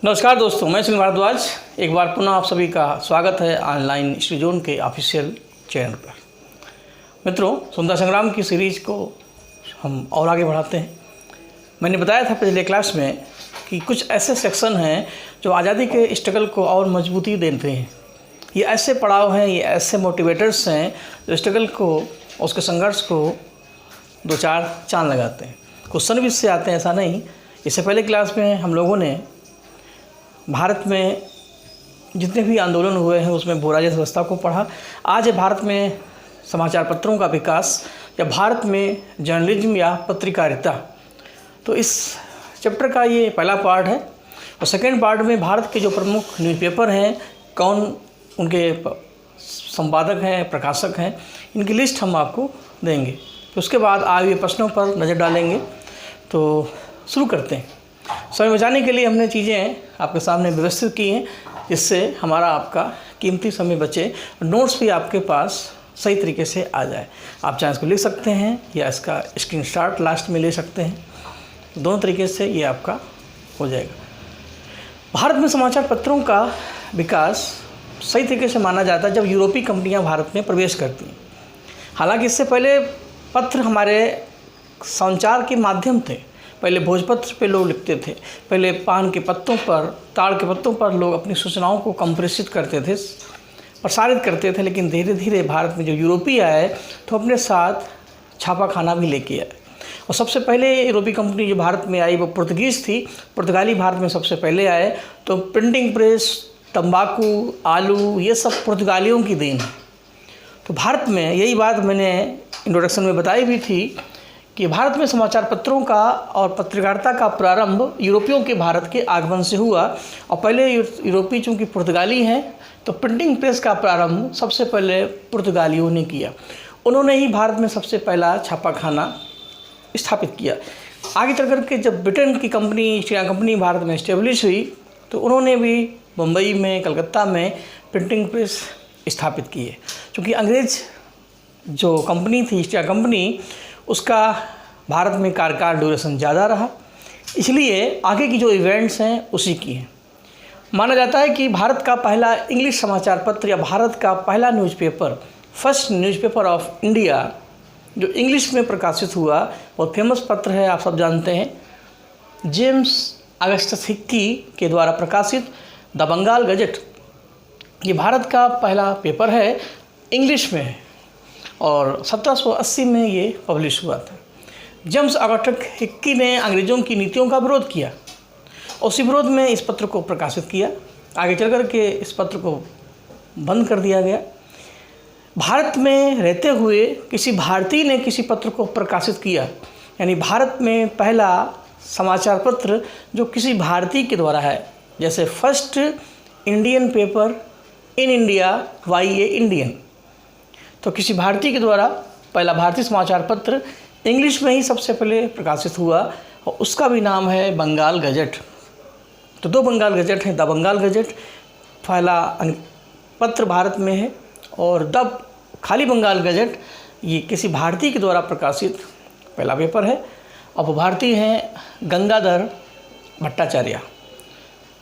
नमस्कार दोस्तों, मैं सुनील भारद्वाज। एक बार पुनः आप सभी का स्वागत है ऑनलाइन स्टूडियो के ऑफिशियल चैनल पर। मित्रों, स्वतंत्रता संग्राम की सीरीज को हम और आगे बढ़ाते हैं। मैंने बताया था पिछले क्लास में कि कुछ ऐसे सेक्शन हैं जो आज़ादी के स्ट्रगल को और मजबूती देते हैं। ये ऐसे पड़ाव हैं, ये ऐसे मोटिवेटर्स हैं जो स्ट्रगल को, उसके संघर्ष को दो चार चांद लगाते हैं। क्वेश्चन भी इससे आते हैं, ऐसा नहीं। इससे पहले क्लास में हम लोगों ने भारत में जितने भी आंदोलन हुए हैं उसमें भूराज व्यवस्था को पढ़ा। आज है भारत में समाचार पत्रों का विकास या भारत में जर्नलिज्म या पत्रकारिता। तो इस चैप्टर का ये पहला पार्ट है। और सेकेंड पार्ट में भारत के जो प्रमुख न्यूज़पेपर हैं, कौन उनके संपादक हैं, प्रकाशक हैं, इनकी लिस्ट हम आपको देंगे। तो उसके बाद आगे प्रश्नों पर नज़र डालेंगे। तो शुरू करते हैं। समय बचाने के लिए हमने चीज़ें आपके सामने व्यवस्थित की हैं, जिससे हमारा आपका कीमती समय बचे, नोट्स भी आपके पास सही तरीके से आ जाए। आप चाहे इसको लिख सकते हैं या इसका स्क्रीनशॉट लास्ट में ले सकते हैं। दोनों तरीके से ये आपका हो जाएगा। भारत में समाचार पत्रों का विकास सही तरीके से माना जाता है जब यूरोपीय कंपनियां भारत में प्रवेश करती हैं। हालांकि इससे पहले पत्र हमारे संचार के माध्यम थे। पहले भोजपत्र पे लोग लिखते थे, पहले पान के पत्तों पर, ताड़ के पत्तों पर लोग अपनी सूचनाओं को कंप्रेसित करते थे, प्रसारित करते थे। लेकिन धीरे धीरे भारत में जो यूरोपीय आए तो अपने साथ छापाखाना भी लेके आए। और सबसे पहले यूरोपीय कंपनी जो भारत में आई वो पुर्तगीज़ थी। पुर्तगाली भारत में सबसे पहले आए। तो प्रिंटिंग प्रेस, तंबाकू, आलू, ये सब पुर्तगालियों की देन है। तो भारत में यही बात मैंने इंट्रोडक्शन में बताई भी थी कि भारत में समाचार पत्रों का और पत्रकारिता का प्रारंभ यूरोपियों के भारत के आगमन से हुआ। और पहले यूरोपीय चूँकि पुर्तगाली हैं तो प्रिंटिंग प्रेस का प्रारंभ सबसे पहले पुर्तगालियों ने किया। उन्होंने ही भारत में सबसे पहला छापाखाना स्थापित किया। आगे चल कर के जब ब्रिटेन की company, east India company Bharat में इस्टेब्लिश हुई तो उन्होंने भी मुंबई में, कलकत्ता में प्रिंटिंग प्रेस स्थापित किए। चूँकि अंग्रेज़ जो कंपनी थी, ईस्ट इंडिया कंपनी, उसका भारत में कार्यकाल ड्यूरेशन ज़्यादा रहा, इसलिए आगे की जो इवेंट्स हैं उसी की हैं। माना जाता है कि भारत का पहला इंग्लिश समाचार पत्र या भारत का पहला newspaper, first newspaper of India जो इंग्लिश में प्रकाशित हुआ, बहुत फेमस पत्र है, आप सब जानते हैं, जेम्स अगस्टस हिक्की के द्वारा प्रकाशित द बंगाल गजट। ये भारत का पहला पेपर है, इंग्लिश में है और 1780 में ये पब्लिश हुआ था। जेम्स अगस्टस हिक्की ने अंग्रेज़ों की नीतियों का विरोध किया। उसी विरोध में इस पत्र को प्रकाशित किया। आगे चल कर के इस पत्र को बंद कर दिया गया। भारत में रहते हुए किसी भारतीय ने किसी पत्र को प्रकाशित किया, यानी भारत में पहला समाचार पत्र जो किसी भारतीय के द्वारा है। जैसे first Indian paper in India by A Indian, तो किसी भारतीय के द्वारा पहला भारतीय समाचार पत्र इंग्लिश में ही सबसे पहले प्रकाशित हुआ और उसका भी नाम है बंगाल गजट। तो दो बंगाल गजट हैं, द बंगाल गजट पहला पत्र भारत में है और द खाली बंगाल गजट ये किसी भारतीय के द्वारा प्रकाशित पहला पेपर है। अब वो भारतीय हैं गंगाधर भट्टाचार्य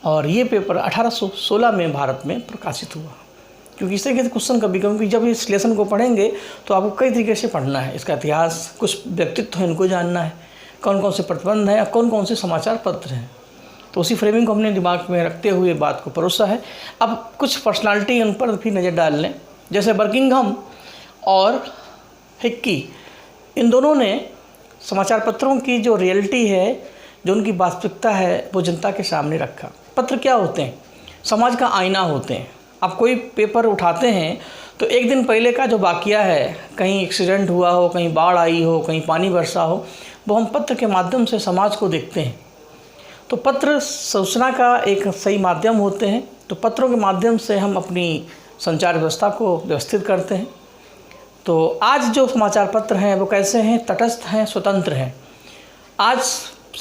और ये पेपर 1816 में भारत में प्रकाशित हुआ। क्योंकि इस तरीके से क्वेश्चन कभी कभी जब इस लेसन को पढ़ेंगे तो आपको कई तरीके से पढ़ना है। इसका इतिहास, कुछ व्यक्तित्व है, इनको जानना है, कौन कौन से प्रतिबंध हैं, कौन कौन से समाचार पत्र हैं। तो उसी फ्रेमिंग को हमने दिमाग में रखते हुए बात को परोसा है। अब कुछ पर्सनालिटी उन पर भी नज़र डाल लें। जैसे बर्किंघम और हिक्की, इन दोनों ने समाचार पत्रों की जो रियलिटी है, जो उनकी वास्तविकता है, वो जनता के सामने रखा। पत्र क्या होते हैं? समाज का आईना होते हैं। आप कोई पेपर उठाते हैं तो एक दिन पहले का जो वाक़या है, कहीं एक्सीडेंट हुआ हो, कहीं बाढ़ आई हो, कहीं पानी बरसा हो, वो हम पत्र के माध्यम से समाज को देखते हैं। तो पत्र सूचना का एक सही माध्यम होते हैं। तो पत्रों के माध्यम से हम अपनी संचार व्यवस्था को व्यवस्थित करते हैं। तो आज जो समाचार पत्र हैं वो कैसे हैं? तटस्थ हैं, स्वतंत्र हैं। आज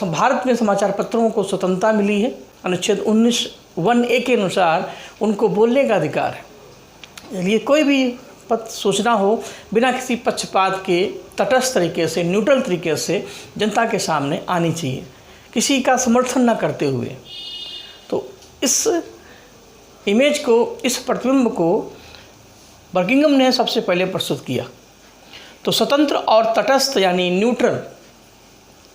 भारत में समाचार पत्रों को स्वतंत्रता मिली है। अनुच्छेद 19(1)(a) के अनुसार उनको बोलने का अधिकार है। ये कोई भी पत्र सूचना हो बिना किसी पक्षपात के तटस्थ तरीके से, न्यूट्रल तरीके से जनता के सामने आनी चाहिए, किसी का समर्थन न करते हुए। तो इस इमेज को, इस प्रतिबिंब को बर्किंघम ने सबसे पहले प्रस्तुत किया। तो स्वतंत्र और तटस्थ यानी न्यूट्रल,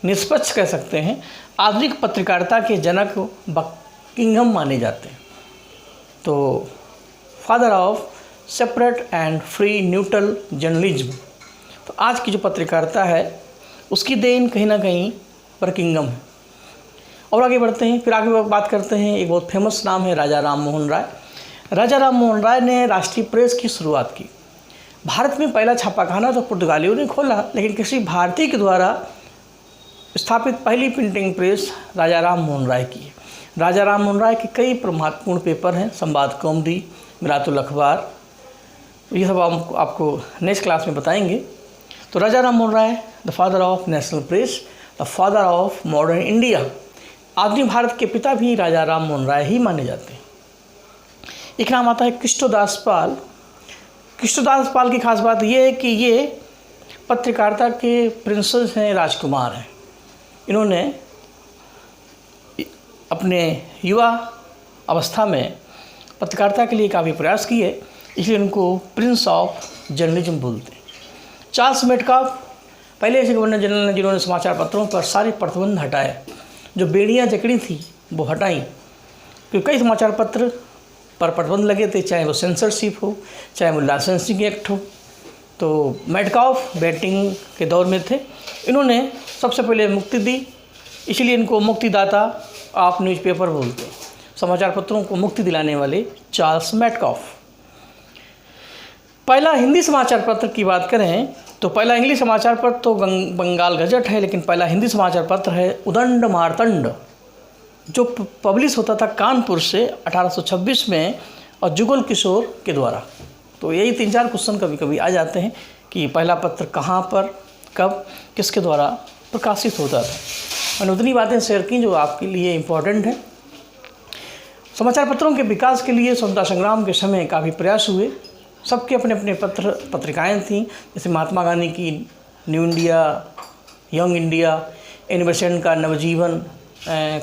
निष्पक्ष कह सकते हैं, आधुनिक पत्रकारिता के जनक बर्किंघम माने जाते हैं। तो father of separate and free neutral journalism. तो आज की जो पत्रकारिता है उसकी देन कहीं ना कहीं बर्किंघम है। और आगे बढ़ते हैं, फिर आगे बात करते हैं। एक बहुत फेमस नाम है राजा राम मोहन राय। राजा राम मोहन राय ने राष्ट्रीय प्रेस की शुरुआत की। भारत में पहला छापाखाना तो पुर्तगालियों ने खोला, लेकिन किसी भारतीय के द्वारा स्थापित पहली प्रिंटिंग प्रेस राजा राम मोहन राय की है। राजा राम मोहन राय के कई महत्वपूर्ण पेपर हैं, संवाद कौमुदी, मिरातुल अखबार, ये सब आपको नेक्स्ट क्लास में बताएंगे। तो Raja Ram Mohan Roy, the father of national press, the father of modern India, आधुनिक भारत के पिता भी राजा राम मोहन राय ही माने जाते हैं। एक नाम आता है कृष्णदास पाल। कृष्णदास पाल की खास बात यह है कि ये पत्रकारिता के प्रिंसेस हैं, राजकुमार हैं। इन्होंने अपने युवा अवस्था में पत्रकारिता के लिए काफ़ी प्रयास किए, इसलिए उनको प्रिंस ऑफ जर्नलिज्म बोलते हैं। चार्ल्स मेटकाफ पहले ऐसे गवर्नर जनरल हैं जिन्होंने समाचार पत्रों पर सारे प्रतिबंध हटाए, जो बेड़ियाँ जकड़ी थी वो हटाई, क्योंकि कई समाचार पत्र पर प्रतिबंध लगे थे, चाहे वो सेंसरशिप हो, चाहे वो लाइसेंसिंग एक्ट हो। तो मेटकाफ बैटिंग के दौर में थे, इन्होंने सबसे पहले मुक्ति दी, इसलिए इनको मुक्तिदाता ऑफ न्यूज़पेपर बोलते हैं। समाचार पत्रों को मुक्ति दिलाने वाले चार्ल्स मेटकाफ। पहला हिंदी समाचार पत्र की बात करें तो पहला इंग्लिश समाचार पत्र तो बंगाल गजट है, लेकिन पहला हिंदी समाचार पत्र है उदंड मार्तंड, जो पब्लिश होता था कानपुर से 1826 में और जुगल किशोर के द्वारा। तो यही 3-4 क्वेश्चन कभी कभी आ जाते हैं कि पहला पत्र कहाँ पर, कब, किसके द्वारा प्रकाशित होता था। मैंने उतनी बातें शेयर की जो आपके लिए इम्पोर्टेंट है। समाचार पत्रों के विकास के लिए स्वतंत्रता संग्राम के समय काफ़ी प्रयास हुए। सबके अपने अपने पत्रिकाएँ थीं, जैसे महात्मा गांधी की New India, Young India, Annie Besant का Navjivan,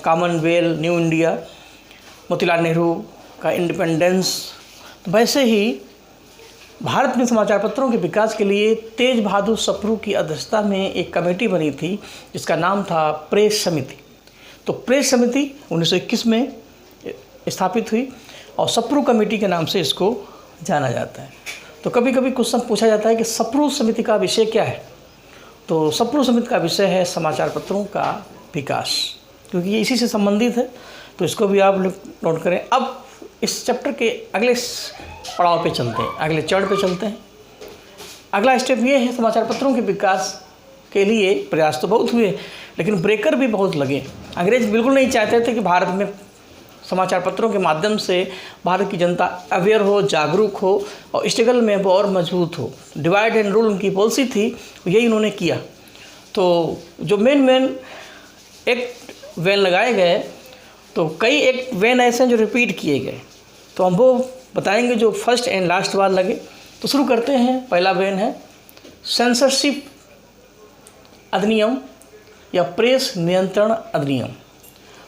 Commonwealth, New India, Motilal Nehru का इंडिपेंडेंस। तो वैसे ही भारत में समाचार पत्रों के विकास के लिए तेज बहादुर सप्रू की अध्यक्षता में एक कमेटी बनी थी जिसका नाम था प्रेस समिति। तो प्रेस समिति 1921 में स्थापित हुई और सप्रू कमेटी के नाम से इसको जाना जाता है। तो कभी कभी क्वेश्चन पूछा जाता है कि सप्रू समिति का विषय क्या है। तो सप्रू समिति का विषय है समाचार पत्रों का विकास, क्योंकि ये इसी से संबंधित है, तो इसको भी आप लोग नोट करें। अब इस चैप्टर के अगले पड़ाव पे चलते हैं, अगले चरण पे चलते हैं। अगला स्टेप ये है, समाचार पत्रों के विकास के लिए प्रयास तो बहुत हुए, लेकिन ब्रेकर भी बहुत लगे। अंग्रेज बिल्कुल नहीं चाहते थे कि भारत में समाचार पत्रों के माध्यम से भारत की जनता अवेयर हो, जागरूक हो और स्ट्रगल में वो और मजबूत हो। डिवाइड एंड रूल उनकी पॉलिसी थी, यही उन्होंने किया। तो जो मेन एक्ट वैन लगाए गए, तो कई एक्ट वैन ऐसे हैं जो रिपीट किए गए, तो हम वो बताएंगे जो फर्स्ट एंड लास्ट बार लगे। तो शुरू करते हैं। पहला वैन है सेंसरशिप अधिनियम या प्रेस नियंत्रण अधिनियम।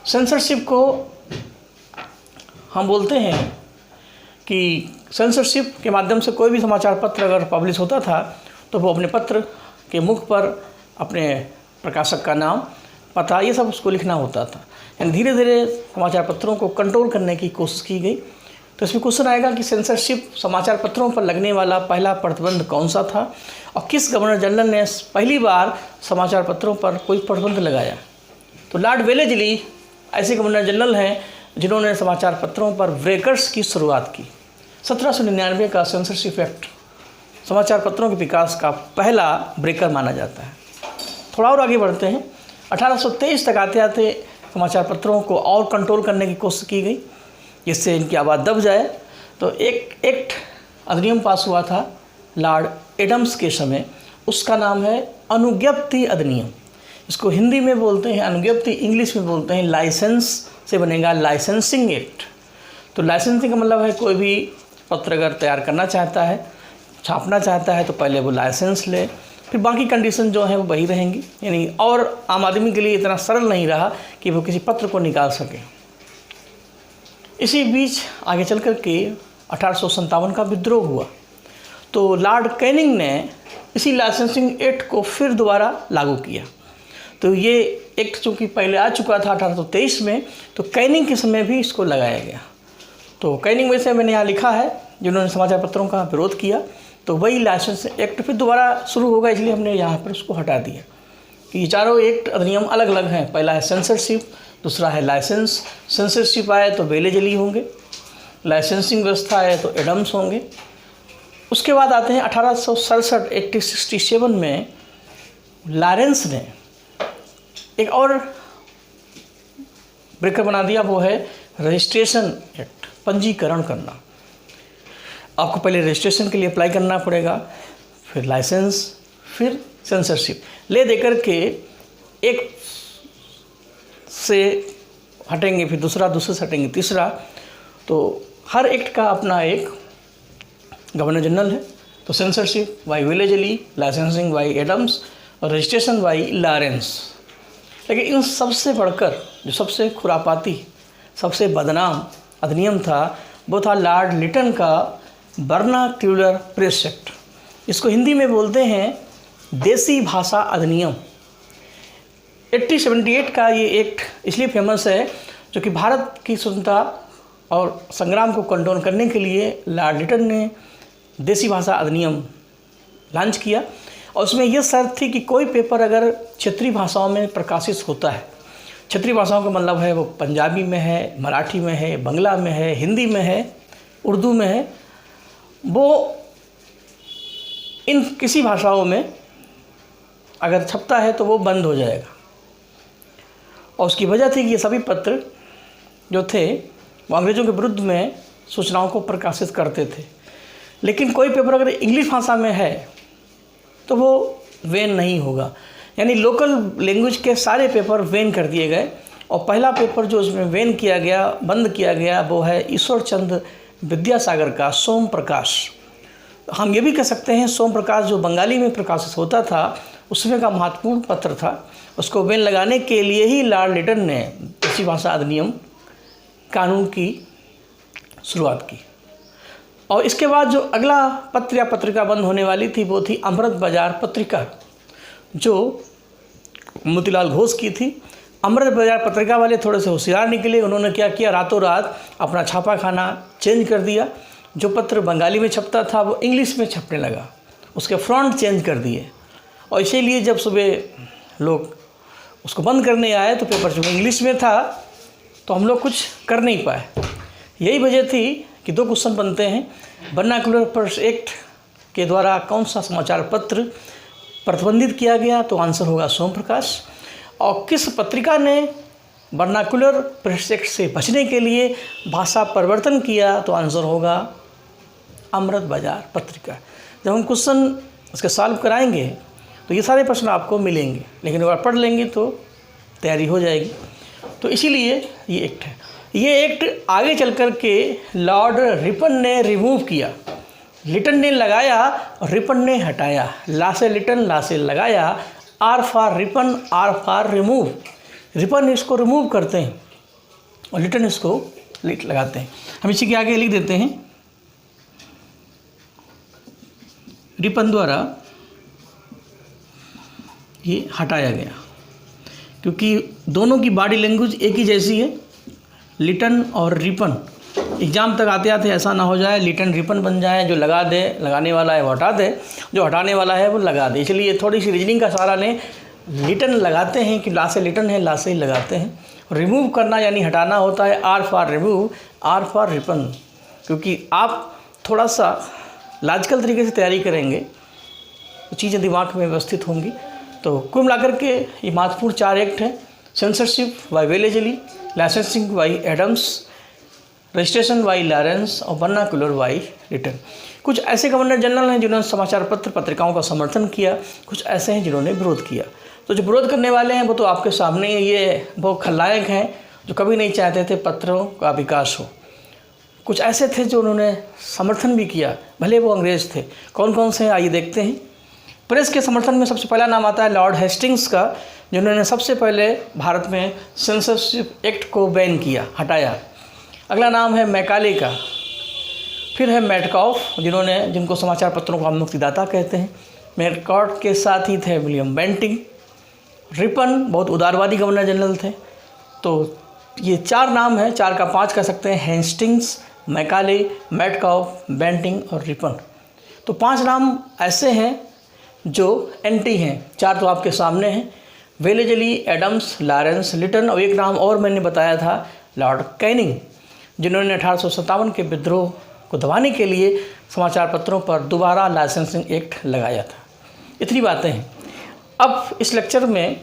सेंसरशिप को हम बोलते हैं कि सेंसरशिप के माध्यम से कोई भी समाचार पत्र अगर पब्लिश होता था तो वो अपने पत्र के मुख पर अपने प्रकाशक का नाम, पता, ये सब उसको लिखना होता था। यानी धीरे धीरे समाचार पत्रों को कंट्रोल करने की कोशिश की गई। तो इसमें क्वेश्चन आएगा कि सेंसरशिप समाचार पत्रों पर लगने वाला पहला प्रतिबंध कौन सा था और किस गवर्नर जनरल ने पहली बार समाचार पत्रों पर कोई प्रतिबंध लगाया। तो लॉर्ड वेलेस्ली ऐसे गवर्नर जनरल हैं जिन्होंने समाचार पत्रों पर ब्रेकर्स की शुरुआत की। 1799 का सेंसरशिप एक्ट समाचार पत्रों के विकास का पहला ब्रेकर माना जाता है। थोड़ा और आगे बढ़ते हैं। 1823 तक आते आते समाचार पत्रों को और कंट्रोल करने की कोशिश की गई जिससे इनकी आवाज़ दब जाए। तो एक एक्ट अधिनियम पास हुआ था लॉर्ड एडम्स के समय, उसका नाम है अनुज्ञप्ति अधिनियम। इसको हिंदी में बोलते हैं अनुज्ञप्ति, इंग्लिश में बोलते हैं लाइसेंस से बनेगा लाइसेंसिंग एक्ट। तो लाइसेंसिंग का मतलब है कोई भी पत्र अगर तैयार करना चाहता है, छापना चाहता है, तो पहले वो लाइसेंस ले, फिर बाकी कंडीशन जो है वो वही रहेंगी। यानी और आम आदमी के लिए इतना सरल नहीं रहा कि वो किसी पत्र को निकाल सके। इसी बीच आगे चल कर के 1857 का विद्रोह हुआ, तो लॉर्ड कैनिंग ने इसी लाइसेंसिंग एक्ट को फिर दोबारा लागू किया। तो ये एक्ट चूँकि पहले आ चुका था 1823 में, तो कैनिंग के समय भी इसको लगाया गया। तो कैनिंग वैसे मैंने यहाँ लिखा है जिन्होंने समाचार पत्रों का विरोध किया, तो वही लाइसेंस एक्ट फिर दोबारा शुरू होगा, इसलिए हमने यहाँ पर उसको हटा दिया कि ये चारों एक्ट अधिनियम अलग अलग हैं। पहला है सेंसरशिप, दूसरा है लाइसेंस। सेंसरशिप आए तो बेलेजली होंगे, लाइसेंसिंग व्यवस्था आए तो एडम्स होंगे। उसके बाद आते हैं 1867 1867 में लॉरेंस ने एक और ब्रेकर बना दिया, वो है रजिस्ट्रेशन एक्ट, पंजीकरण करना। आपको पहले रजिस्ट्रेशन के लिए अप्लाई करना पड़ेगा, फिर लाइसेंस, फिर सेंसरशिप ले देकर के एक से हटेंगे, फिर दूसरे से हटेंगे, तीसरा। तो हर एक्ट का अपना एक गवर्नर जनरल है। तो censorship by Wellesley, licensing by Adams और रजिस्ट्रेशन बाई लॉरेंस। लेकिन इन सबसे बढ़कर जो सबसे खुरापाती, सबसे बदनाम अधिनियम था, वो था लॉर्ड लिटन का वर्नाक्यूलर प्रेस एक्ट। इसको हिंदी में बोलते हैं देसी भाषा अधिनियम। 1878 का ये एक्ट इसलिए फेमस है जो कि भारत की स्वतंत्रता और संग्राम को कंडोन करने के लिए लॉर्ड लिटन ने देसी भाषा अधिनियम लॉन्च किया। और उसमें यह शर्त थी कि कोई पेपर अगर क्षेत्रीय भाषाओं में प्रकाशित होता है, क्षेत्रीय भाषाओं का मतलब है वो पंजाबी में है, मराठी में है, बंगला में है, हिंदी में है, उर्दू में है, वो इन किसी भाषाओं में अगर छपता है तो वो बंद हो जाएगा। और उसकी वजह थी कि ये सभी पत्र जो थे वो अंग्रेज़ों के विरुद्ध में सूचनाओं को प्रकाशित करते थे। लेकिन कोई पेपर अगर इंग्लिश भाषा में है तो वो वेन नहीं होगा, यानी लोकल लैंग्वेज के सारे पेपर वेन कर दिए गए। और पहला पेपर जो उसमें वेन किया गया, बंद किया गया, वो है ईश्वर चंद्र विद्यासागर का सोम प्रकाश। हम ये भी कह सकते हैं सोम प्रकाश जो बंगाली में प्रकाशित होता था उसमें का महत्वपूर्ण पत्र था। उसको वेन लगाने के लिए ही लॉर्ड लिटन ने देसी भाषा अधिनियम कानून की शुरुआत की। और इसके बाद जो अगला पत्र या पत्रिका बंद होने वाली थी वो थी अमृत बाजार पत्रिका, जो मोतीलाल घोष की थी। अमृत बाजार पत्रिका वाले थोड़े से होशियार निकले। उन्होंने क्या किया, रातों रात अपना छापाखाना चेंज कर दिया। जो पत्र बंगाली में छपता था वो इंग्लिश में छपने लगा, उसके फ्रंट चेंज कर दिए। और इसीलिए जब सुबह लोग उसको बंद करने आए तो पेपर जो इंग्लिश में था तो हम लोग कुछ कर नहीं पाए। यही वजह थी कि दो क्वेश्चन बनते हैं, वर्नाक्यूलर प्रेस एक्ट के द्वारा कौन सा समाचार पत्र प्रतिबंधित किया गया, तो आंसर होगा सोम प्रकाश। और किस पत्रिका ने वर्नाक्यूलर प्रेस एक्ट से बचने के लिए भाषा परिवर्तन किया, तो आंसर होगा अमृत बाजार पत्रिका। जब हम क्वेश्चन इसके सॉल्व कराएंगे तो ये सारे प्रश्न आपको मिलेंगे, लेकिन अगर पढ़ लेंगे तो तैयारी हो जाएगी। तो इसीलिए ये एक्ट है। ये एक्ट आगे चल कर के लॉर्ड रिपन ने रिमूव किया। लिटन ने लगाया और रिपन ने हटाया। ला से लिटन, ला से लगाया, R for Ripon, R for remove. Ripon इसको रिमूव करते हैं और लिटन इसको लगाते हैं। हम इसी के आगे लिख देते हैं, रिपन द्वारा ये हटाया गया, क्योंकि दोनों की बॉडी लैंग्वेज एक ही जैसी है, लिटन और रिपन। एग्ज़ाम तक आते आते ऐसा ना हो जाए लिटन रिपन बन जाए, जो लगा दे, लगाने वाला है वो हटा दे, जो हटाने वाला है वो लगा दे। इसलिए थोड़ी सी रीजनिंग का सहारा लें, लिटन लगाते हैं कि ला से लिटन है, ला से ही लगाते हैं। रिमूव करना यानी हटाना होता है R for remove, R for Ripon. क्योंकि आप थोड़ा सा लॉजिकल तरीके से तैयारी करेंगे तो चीज़ें दिमाग में व्यवस्थित होंगी। तो कुल मिलाकर के ये महत्वपूर्ण 4 एक्ट हैं, censorship by Wellesley, licensing by Adams, registration by Lawrence और वर्नाक्यूलर बाई लिटन। कुछ ऐसे गवर्नर जनरल हैं जिन्होंने समाचार पत्र पत्रिकाओं का समर्थन किया, कुछ ऐसे हैं जिन्होंने विरोध किया। तो जो विरोध करने वाले हैं वो तो आपके सामने, ये वो खलनायक हैं जो कभी नहीं चाहते थे पत्रों का विकास हो। कुछ ऐसे थे जो उन्होंने समर्थन भी किया, भले वो अंग्रेज़ थे। कौन कौन से हैं आइए देखते हैं। प्रेस के समर्थन में सबसे पहला नाम आता है लॉर्ड हेस्टिंग्स का, जिन्होंने सबसे पहले भारत में सेंसरशिप एक्ट को बैन किया, हटाया। अगला नाम है मैकाले का। फिर है मेटकाफ, जिनको समाचार पत्रों का मुक्तिदाता कहते हैं। मेटकाफ के साथ ही थे विलियम बेंटिंग। रिपन बहुत उदारवादी गवर्नर जनरल थे। तो ये 4 नाम हैं, 4 का 5 कह सकते हैं, हेस्टिंग्स, मैकाले, मेटकाफ, बेंटिंग और रिपन। तो 5 नाम ऐसे हैं जो एंटी हैं। 4 तो आपके सामने हैं, वेलेजली, एडम्स, लॉरेंस, लिटन, और एक नाम और मैंने बताया था लॉर्ड कैनिंग, जिन्होंने 1857 के विद्रोह को दबाने के लिए समाचार पत्रों पर दोबारा लाइसेंसिंग एक्ट लगाया था। इतनी बातें हैं। अब इस लेक्चर में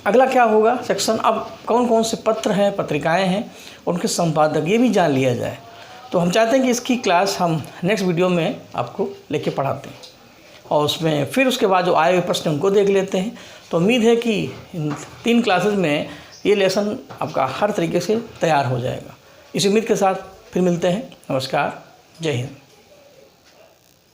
अगला क्या होगा सेक्शन, अब कौन कौन से पत्र हैं, पत्रिकाएं हैं, उनके संपादक, ये भी जान लिया जाए। तो हम चाहते हैं कि इसकी क्लास हम नेक्स्ट वीडियो में आपको लेके पढ़ाते हैं, और उसमें फिर उसके बाद जो आए हुए प्रश्न उनको देख लेते हैं। तो उम्मीद है कि इन 3 क्लासेस में ये लेसन आपका हर तरीके से तैयार हो जाएगा। इस उम्मीद के साथ फिर मिलते हैं। नमस्कार, जय हिंद।